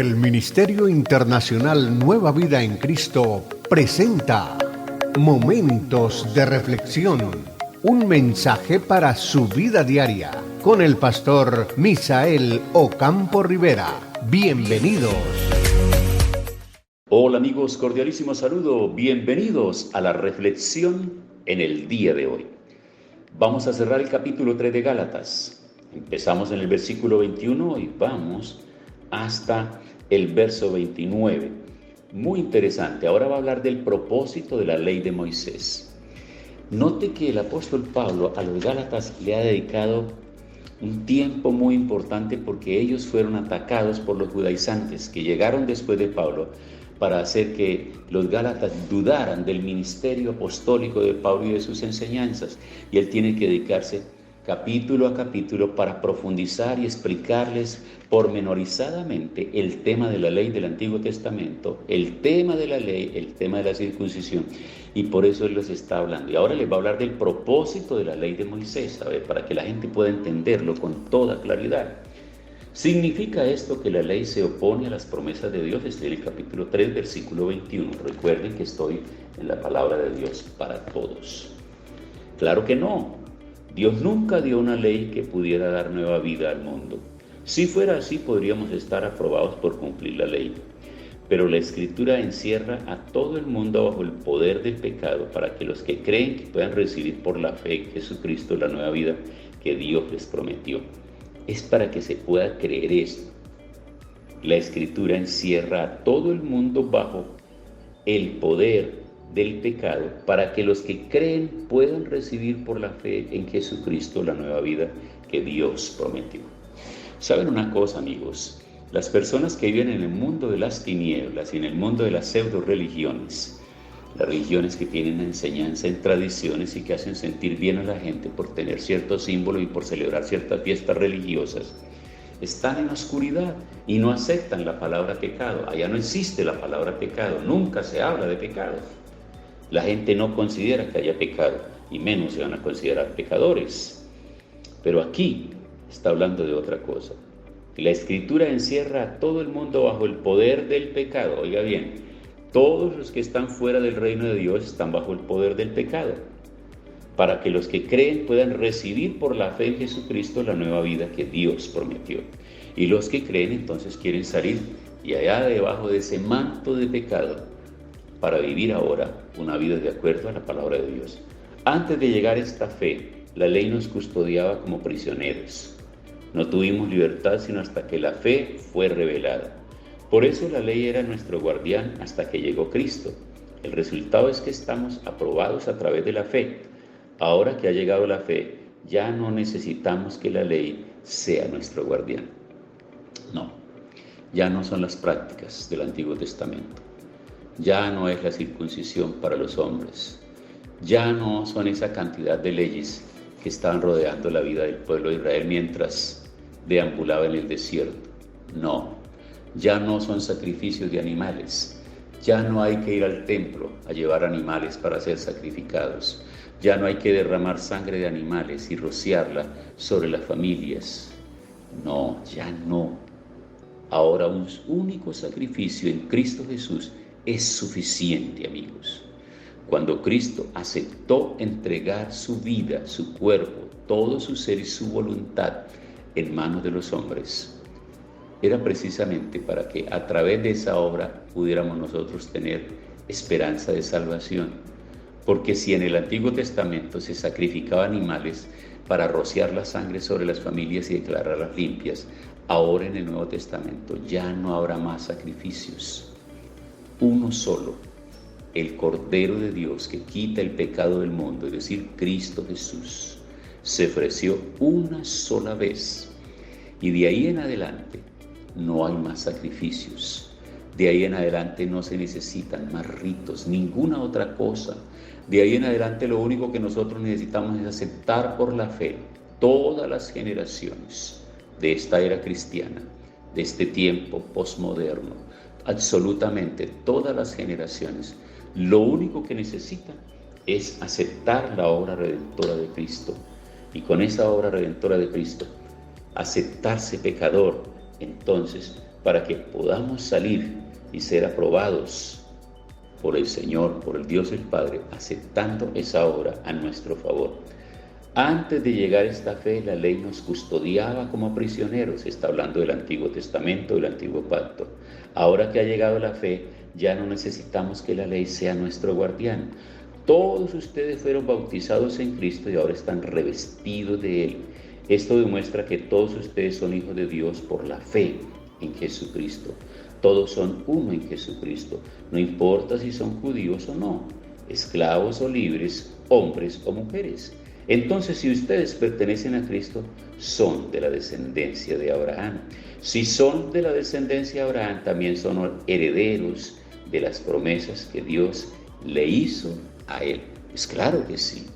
El Ministerio Internacional Nueva Vida en Cristo presenta Momentos de Reflexión, un mensaje para su vida diaria, con el pastor Misael Ocampo Rivera. Bienvenidos. Hola amigos, cordialísimo saludo, bienvenidos a la reflexión en el día de hoy. Vamos a cerrar el capítulo 3 de Gálatas. Empezamos en el versículo 21 y vamos hasta el verso 29. Muy interesante. Ahora va a hablar del propósito de la ley de Moisés. Note que el apóstol Pablo a los Gálatas le ha dedicado un tiempo muy importante porque ellos fueron atacados por los judaizantes que llegaron después de Pablo para hacer que los Gálatas dudaran del ministerio apostólico de Pablo y de sus enseñanzas. Y él tiene que dedicarse capítulo a capítulo para profundizar y explicarles pormenorizadamente el tema de la ley del Antiguo Testamento, el tema de la ley, el tema de la circuncisión, y por eso él les está hablando. Y ahora les va a hablar del propósito de la ley de Moisés, para que la gente pueda entenderlo con toda claridad. ¿Significa esto que la ley se opone a las promesas de Dios? Este es el capítulo 3, versículo 21. Recuerden que estoy en la palabra de Dios para todos. Claro que no. Dios nunca dio una ley que pudiera dar nueva vida al mundo. Si fuera así, podríamos estar aprobados por cumplir la ley. Pero la Escritura encierra a todo el mundo bajo el poder del pecado para que los que creen que puedan recibir por la fe en Jesucristo la nueva vida que Dios les prometió. Es para que se pueda creer esto. La Escritura encierra a todo el mundo bajo el poder del pecado para que los que creen puedan recibir por la fe en Jesucristo la nueva vida que Dios prometió. ¿Saben una cosa, amigos? Las personas que viven en el mundo de las tinieblas y en el mundo de las pseudo-religiones, las religiones que tienen enseñanza en tradiciones y que hacen sentir bien a la gente por tener ciertos símbolos y por celebrar ciertas fiestas religiosas, están en la oscuridad y no aceptan la palabra pecado. Allá no existe la palabra pecado, nunca se habla de pecado. La gente no considera que haya pecado y menos se van a considerar pecadores. Pero aquí está hablando de otra cosa. La Escritura encierra a todo el mundo bajo el poder del pecado. Oiga bien, todos los que están fuera del reino de Dios están bajo el poder del pecado, para que los que creen puedan recibir por la fe en Jesucristo la nueva vida que Dios prometió. Y los que creen entonces quieren salir y allá debajo de ese manto de pecado para vivir ahora una vida de acuerdo a la palabra de Dios. Antes de llegar a esta fe, la ley nos custodiaba como prisioneros. No tuvimos libertad sino hasta que la fe fue revelada. Por eso la ley era nuestro guardián hasta que llegó Cristo. El resultado es que estamos aprobados a través de la fe. Ahora que ha llegado la fe, ya no necesitamos que la ley sea nuestro guardián. No, ya no son las prácticas del Antiguo Testamento. Ya no es la circuncisión para los hombres. Ya no son esa cantidad de leyes que estaban rodeando la vida del pueblo de Israel mientras deambulaba en el desierto. No, ya no son sacrificios de animales. Ya no hay que ir al templo a llevar animales para ser sacrificados. Ya no hay que derramar sangre de animales y rociarla sobre las familias. No, ya no. Ahora un único sacrificio en Cristo Jesús es suficiente, amigos. Cuando Cristo aceptó entregar su vida, su cuerpo, todo su ser y su voluntad en manos de los hombres, era precisamente para que a través de esa obra pudiéramos nosotros tener esperanza de salvación. Porque si en el Antiguo Testamento se sacrificaban animales para rociar la sangre sobre las familias y declararlas limpias, ahora en el Nuevo Testamento ya no habrá más sacrificios. Uno solo, el Cordero de Dios que quita el pecado del mundo, es decir, Cristo Jesús, se ofreció una sola vez. Y de ahí en adelante no hay más sacrificios. De ahí en adelante no se necesitan más ritos, ninguna otra cosa. De ahí en adelante lo único que nosotros necesitamos es aceptar por la fe todas las generaciones de esta era cristiana, de este tiempo posmoderno, absolutamente todas las generaciones. Lo único que necesitan es aceptar la obra redentora de Cristo. Y con esa obra redentora de Cristo, aceptarse pecador, entonces para que podamos salir y ser aprobados por el Señor, por el Dios el Padre, aceptando esa obra a nuestro favor. Antes de llegar a esta fe, la ley nos custodiaba como prisioneros. Está hablando del Antiguo Testamento, del Antiguo Pacto. Ahora que ha llegado la fe, ya no necesitamos que la ley sea nuestro guardián. Todos ustedes fueron bautizados en Cristo y ahora están revestidos de Él. Esto demuestra que todos ustedes son hijos de Dios por la fe en Jesucristo. Todos son uno en Jesucristo. No importa si son judíos o no, esclavos o libres, hombres o mujeres. Entonces, si ustedes pertenecen a Cristo, son de la descendencia de Abraham. Si son de la descendencia de Abraham, también son herederos de las promesas que Dios le hizo a él. Es claro que sí,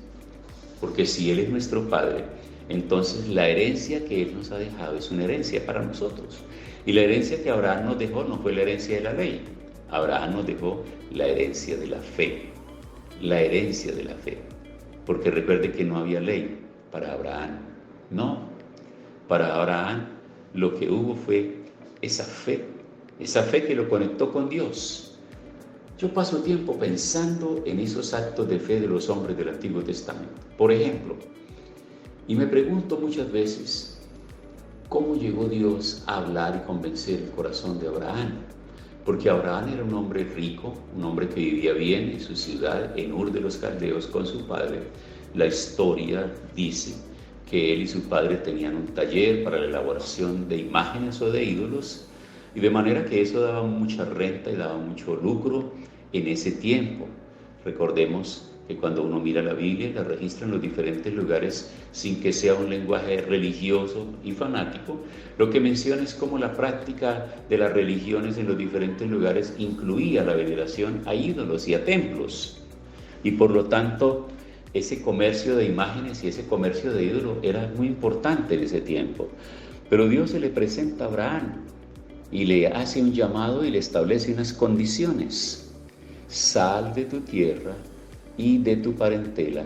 porque si Él es nuestro Padre, entonces la herencia que Él nos ha dejado es una herencia para nosotros. Y la herencia que Abraham nos dejó no fue la herencia de la ley. Abraham nos dejó la herencia de la fe. La herencia de la fe. Porque recuerde que no había ley para Abraham. No, para Abraham lo que hubo fue esa fe que lo conectó con Dios. Yo paso tiempo pensando en esos actos de fe de los hombres del Antiguo Testamento. Por ejemplo, y me pregunto muchas veces, ¿cómo llegó Dios a hablar y convencer el corazón de Abraham? Porque Abraham era un hombre rico, un hombre que vivía bien en su ciudad, en Ur de los Caldeos, con su padre. La historia dice que él y su padre tenían un taller para la elaboración de imágenes o de ídolos, y de manera que eso daba mucha renta y daba mucho lucro en ese tiempo. Recordemos que cuando uno mira la Biblia, la registra en los diferentes lugares sin que sea un lenguaje religioso y fanático. Lo que menciona es cómo la práctica de las religiones en los diferentes lugares incluía la veneración a ídolos y a templos. Y por lo tanto, ese comercio de imágenes y ese comercio de ídolos era muy importante en ese tiempo. Pero Dios se le presenta a Abraham y le hace un llamado y le establece unas condiciones. Sal de tu tierra y de tu parentela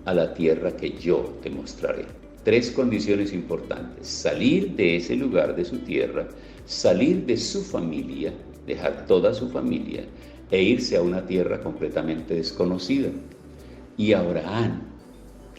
a la tierra que yo te mostraré. 3 condiciones importantes: salir de ese lugar, de su tierra, salir de su familia, dejar toda su familia e irse a una tierra completamente desconocida. Y Abraham,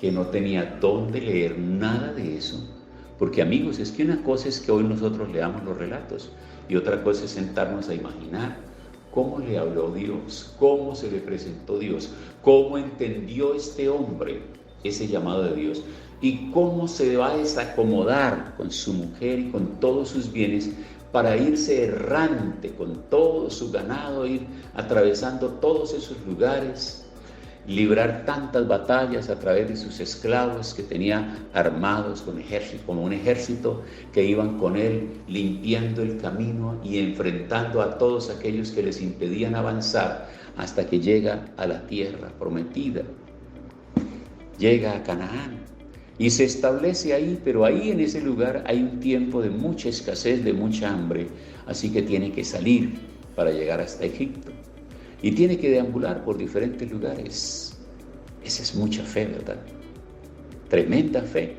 que no tenía dónde leer nada de eso, porque amigos, es que una cosa es que hoy nosotros leamos los relatos y otra cosa es sentarnos a imaginar cómo le habló Dios, cómo se le presentó Dios, cómo entendió este hombre ese llamado de Dios y cómo se va a desacomodar con su mujer y con todos sus bienes para irse errante con todo su ganado, ir atravesando todos esos lugares, librar tantas batallas a través de sus esclavos que tenía armados con ejército, como un ejército que iban con él limpiando el camino y enfrentando a todos aquellos que les impedían avanzar hasta que llega a la tierra prometida. Llega a Canaán y se establece ahí, pero ahí en ese lugar hay un tiempo de mucha escasez, de mucha hambre, así que tiene que salir para llegar hasta Egipto. Y tiene que deambular por diferentes lugares. Esa es mucha fe, ¿verdad? Tremenda fe.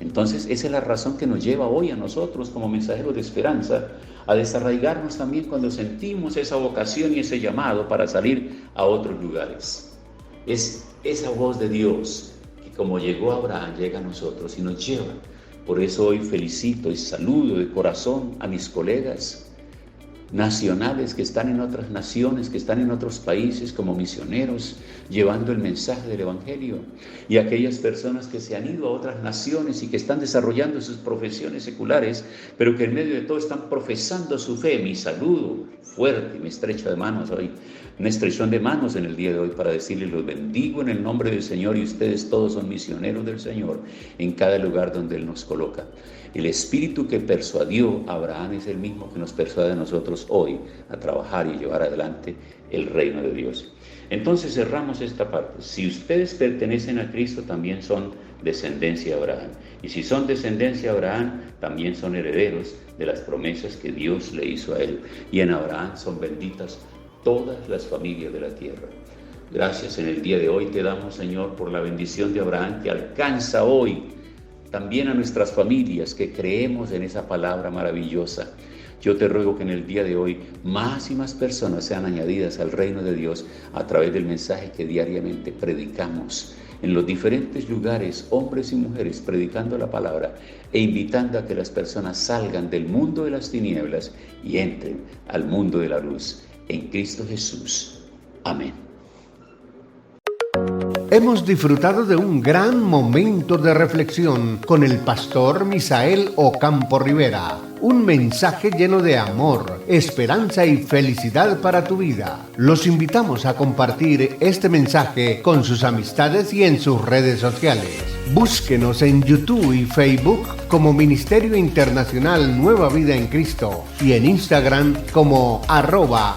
Entonces, esa es la razón que nos lleva hoy a nosotros como mensajeros de esperanza a desarraigarnos también cuando sentimos esa vocación y ese llamado para salir a otros lugares. Es esa voz de Dios que como llegó a Abraham, llega a nosotros y nos lleva. Por eso hoy felicito y saludo de corazón a mis colegas nacionales que están en otras naciones, que están en otros países como misioneros, llevando el mensaje del Evangelio, y aquellas personas que se han ido a otras naciones y que están desarrollando sus profesiones seculares, pero que en medio de todo están profesando su fe. Mi saludo fuerte y mi estrecho de manos hoy, una estrechón de manos en el día de hoy para decirles: los bendigo en el nombre del Señor, y ustedes todos son misioneros del Señor en cada lugar donde Él nos coloca. El espíritu que persuadió a Abraham es el mismo que nos persuade a nosotros hoy a trabajar y llevar adelante el reino de Dios. Entonces cerramos esta parte. Si ustedes pertenecen a Cristo, también son descendencia de Abraham. Y si son descendencia de Abraham, también son herederos de las promesas que Dios le hizo a él. Y en Abraham son benditas todas las familias de la tierra. Gracias en el día de hoy te damos, Señor, por la bendición de Abraham que alcanza hoy también a nuestras familias que creemos en esa palabra maravillosa. Yo te ruego que en el día de hoy más y más personas sean añadidas al reino de Dios a través del mensaje que diariamente predicamos en los diferentes lugares, hombres y mujeres predicando la palabra e invitando a que las personas salgan del mundo de las tinieblas y entren al mundo de la luz. En Cristo Jesús. Amén. Hemos disfrutado de un gran momento de reflexión con el pastor Misael Ocampo Rivera. Un mensaje lleno de amor, esperanza y felicidad para tu vida. Los invitamos a compartir este mensaje con sus amistades y en sus redes sociales. Búsquenos en YouTube y Facebook como Ministerio Internacional Nueva Vida en Cristo y en Instagram como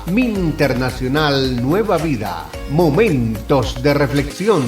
@MinInternacional Nueva Vida. Momentos de reflexión.